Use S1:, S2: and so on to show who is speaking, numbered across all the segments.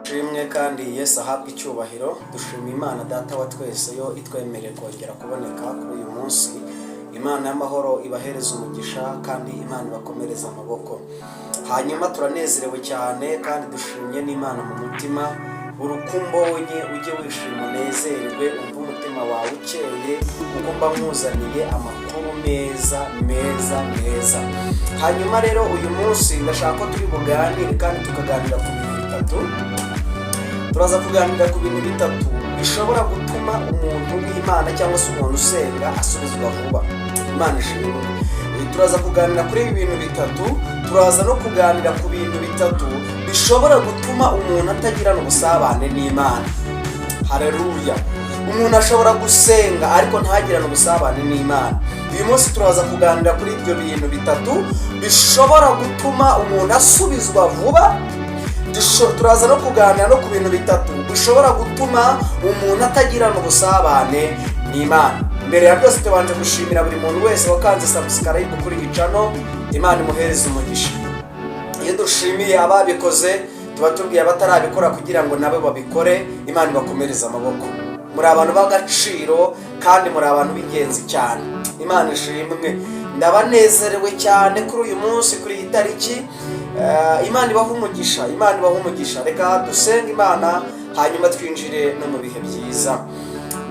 S1: Shimwe kandi Yesu ahabwa icyubahiro. Dushima Imana Data wa twese yo itwemereye kongera kuboneka kuri uyu munsi. Imana y'amahoro ibahereza umugisha kandi Imana ibakomereza amaboko. Hanyuma turanezerewe cyane kandi dushimye n'Imana mu mutima. Urukumbonye ujye wishima unezerwe, umva umutima wawe ukeye kuko mba nkuzaniye amakuru meza. Hanyuma rero uyu munsi ndashaka ko turi buganire kandi tukaganira ku bintu bitatu. Turaza kuganira ku bintu bitatu bishobora gutuma umuntu w'Imana cyangwa se umuntu usenga asubizwa vuba. Imana ishimwe. Turaza kuganira kuri ibi bintu bitatu. Turaza no kuganira ku bintu bitatu bishobora gutuma umuntu atagirana ubusabane n'Imana. Haleluya. Umuntu ashobora gusenga ariko ntagirane ubusabane n'Imana. Uyu munsi turaza kuganira kuri ibyo bintu bitatu bishobora gutuma umuntu asubizwa vuba. Turaza no kuganira no ku bintu bitatu bishobora gutuma umuntu atagirana ubusabane n'Imana. Mbere ya byose tubanje gushimira buri muntu wese wakanze subscribe kuri iyi channel. Imana imuhereze umugisha. Iyo dushimiye ababikoze tuba tubwiye abatarabikora kugira ngo nabo babikore. Imana ibakomereza amaboko. Muri abantu b'agaciro kandi muri abantu b'ingenzi cyane. Imana ishimwe. Ndabanezerewe cyane kuri uyu munsi, kuri iyi tariki. Imana ibaha umugisha, Imana ibaha umugisha. Reka dusenge Imana hanyuma twinjire no mu bihe byiza.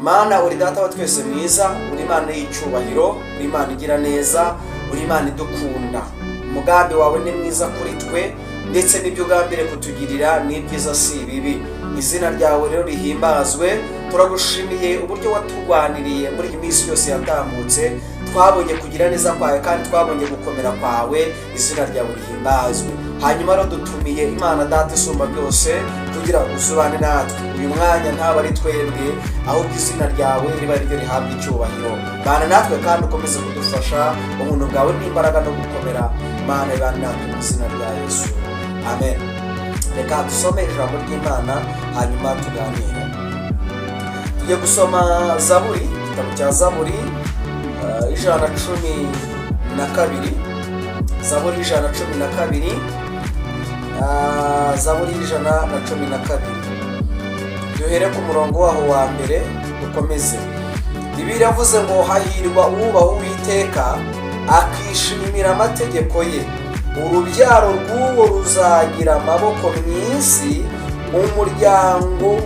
S1: Mana uri Data wa twese mwiza, uri Imana y'icyubahiro, uri Imana igira neza, uri Imana idukunda. Umugambi wawe ni mwiza kuri twe ndetse n'ibyo ugambire kutugirira ni byiza si bibi. Izina ryawe rero rihimbazwe. Turagushimiye uburyo waturwaniriye muri iyi minsi yose yatambutse. Twabonye kugira neza kwawe kandi twabonye gukomera kwawe. Izina ryawe rihimbazwe. Hanyuma rero dutumiye Imana Data isumba byose kugira ngo usubane natwe. Uyu mwanya ntaba ari twebwe ahubwo izina ryawe riba ryo rihabwa icyubahiro. Bana natwe kandi ukomeze kudufasha. Ubuntu bwawe n'imbaraga no gukomera. Mana ibane natwe mu izina rya Yesu. Amen. Reka dusome ijambo ry'Imana hanyuma tuganire. Tugiye gusoma Zaburi, igitabo cya Zaburi 112. Zaburi 112. Zaburi 112. Duhere ku murongo waho wa mbere dukomeze. Bibiliya iravuze ngo hahirwa uwubaha Uwiteka akishimira amategeko ye. Urubyaro rw'uwo ruzagira amaboko mu isi. Umuryango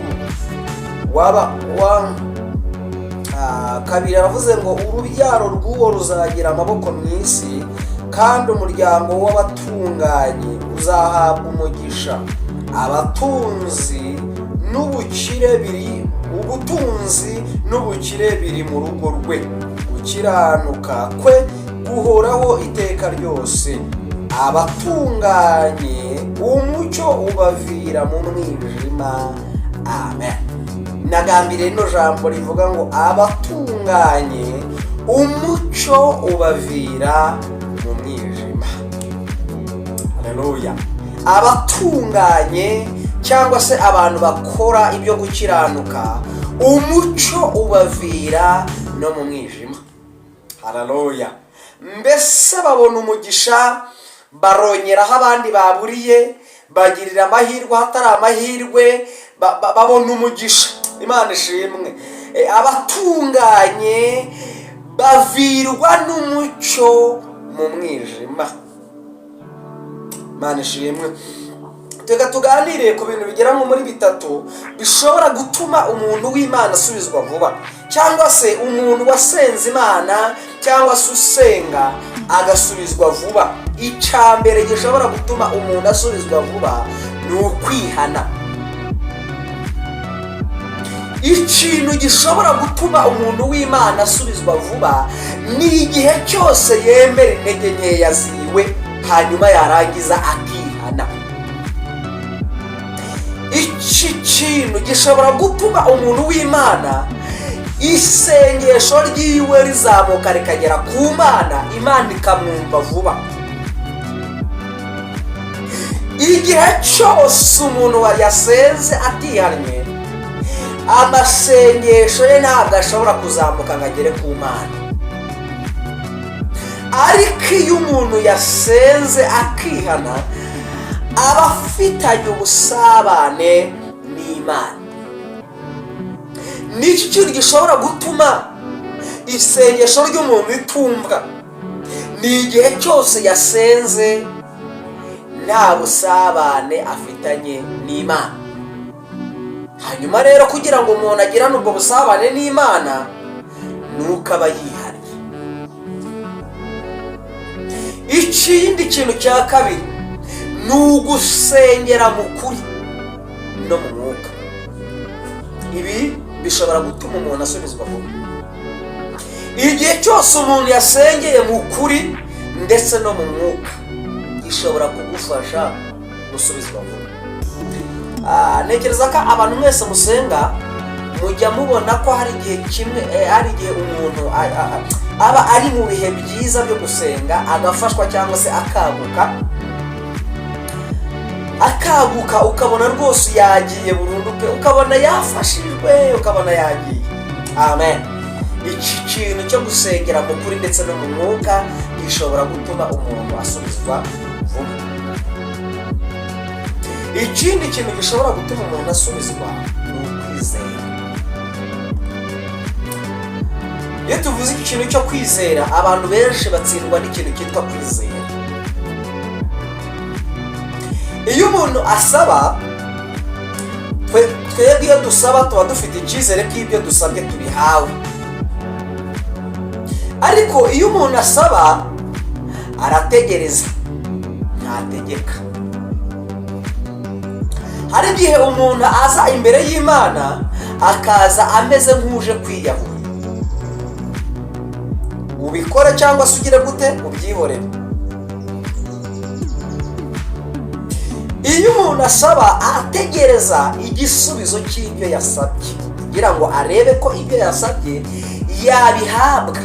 S1: kabiri aravuze ngo urubyaro rw'uwo ruzagira amaboko mu isi kandi umuryango w'abatunganye uzahabwa umugisha. Ubutunzi n'ubukire biri mu rugo rwe. Gukiranuka kwe guhoraho iteka ryose. Abatunganye umucyo ubavira mu mwijima. Amen. Nagambire ino jambo rivuga ngo abatunganye umucyo ubavira mu mwijima. Haleluya. Abatunganye cyangwa se abantu bakora ibyo gukiranuka, umucyo ubavira no mu mwijima. Haleluya. Mbese babona umugisha, barongeraho abandi baburiye, bagirira amahirwe hatari amahirwe, babona umugisha. Imana ishimwe. Abatunganye bavirwa n'umucyo mu mwijima. Imana ishimwe. Tega tuganire ku bintu bigera muri bitatu bishobora gutuma umuntu w'Imana asubizwa vuba, cyangwa se umuntu wasenze Imana cyangwa se usenga agasubizwa vuba. Icyambere gishobora gutuma umuntu asubizwa vuba ni ukwihana. Ikintu gishobora gutuma umuntu w'Imana asubizwa vuba ni igihe cyose yemera intege nkeya ziwe hanyuma yarangiza akihana. Iki kintu gishobora gutuma umuntu w'Imana isengesho ryiwe rizamuka rikagera ku Mana, Imana ikamwumva vuba. Igihe cyose umuntu yasenze atihannye, amasengesho ye ntabwo ashobora kuzamuka ngo agere ku Mana. Ariko iyo umuntu yasenze akihana, abafitanye ubusabane n'Imana. N'iki kintu gishobora gutuma isengesho ry'umuntu ritumvwa, ni igihe cyose yasenze nta busabane afitanye n'Imana. Hanyuma rero kugira ngo umuntu agirane ubwo busabane n'Imana, nuko aba yihariye. Ikindi kintu cya kabiri ni ugusengera mu kuri no mu mwuka. Ibi bishobora gutuma umuntu asubizwa vuba. Igihe cyose umuntu yasengeye mu kuri ndetse no mu mwuka, gishobora kugufasha gusubizwa vuba. Ntekereza ko abantu mwese musenga mujya mubona ko hari igihe kimwe, hari igihe umuntu aba ari mu bihe byiza byo gusenga, agafashwa cyangwa se akaguka ukabona rwose yagiye burundu pe, ukabona yafashijwe, ukabona yagiye. Amen. Iki kintu cyo gusengera mu kuri ndetse no mu mwuka gishobora gutuma umuntu asubizwa vuba. Ikindi kintu gishobora gutuma umuntu asubizwa ni ukwizera. Iyo tuvuze ikintu cyo kwizera, abantu benshi batsindwa n'ikintu cyitwa kwizera. Iyo umuntu asaba, twebwe iyo dusaba tuba dufite icyizere ko ibyo dusabye tubihawe. Ariko iyo umuntu asaba, arategereza, ntategeka. Hari igihe umuntu aza imbere y'Imana akaza ameze nk'uje kwiyahura. Ubikore cyangwa se ugire gute, ubyihorere. Iyo umuntu asaba, ategereza igisubizo cy'ibyo yasabye kugira ngo arebe ko ibyo yasabye yabihabwa.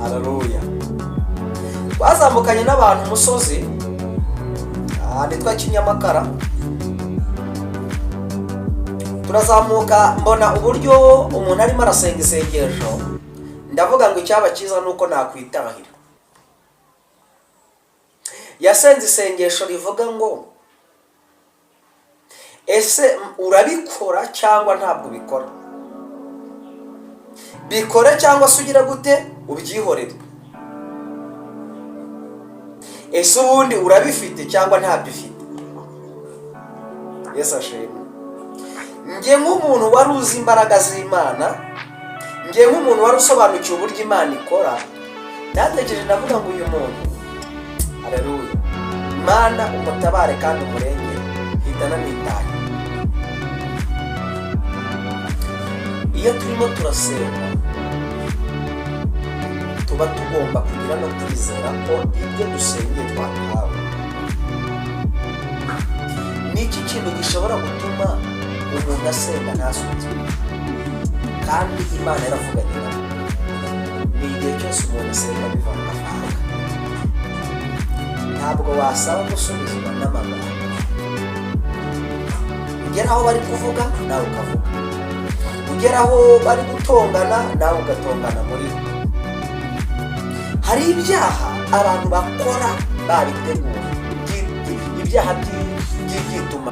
S1: Haleluya. Bazamukanye n'abantu umusozi nitwa Kinyamakara. Turazamuka mbona uburyo umuntu arimo arasenga isengesho, ndavuga ngo icyaba cyiza nuko nakwitahira. Yasenze isengesho rivuga ngo ese urabikora cyangwa ntabwo ubikora? Bikore cyangwa se ugira gute, ubyihorere. Ese ubundi urabifite cyangwa ntabyo ufite? Yesu ashimwe. Nge nk'umuntu wari uzi imbaraga z'Imana, nge nk'umuntu wari usobanukiwe uburyo Imana ikora, natekereje ndavuga ngo uyu muntu, haleluya, Imana umutabare kandi umurengere, hitana n'itahe. Iyo turimo turasenga, tuba tugomba kugira no kwizera ko ibyo dusengeye twahawe. Ni iki kintu gishobora gutuma umuntu asenga ntasubizwe? Kandi Imana yaravuganye nawe. Ni igihe cyose umuntu asenga biva mu mahanga. Ntabwo wasaba gusubizwa n'amagambo. Ugera aho bari kuvuga nawe ukavuga, ugera aho bari gutongana nawe ugatongana muri bo. Hari ibyaha abantu bakora babiteguye, ibyaha by'igituma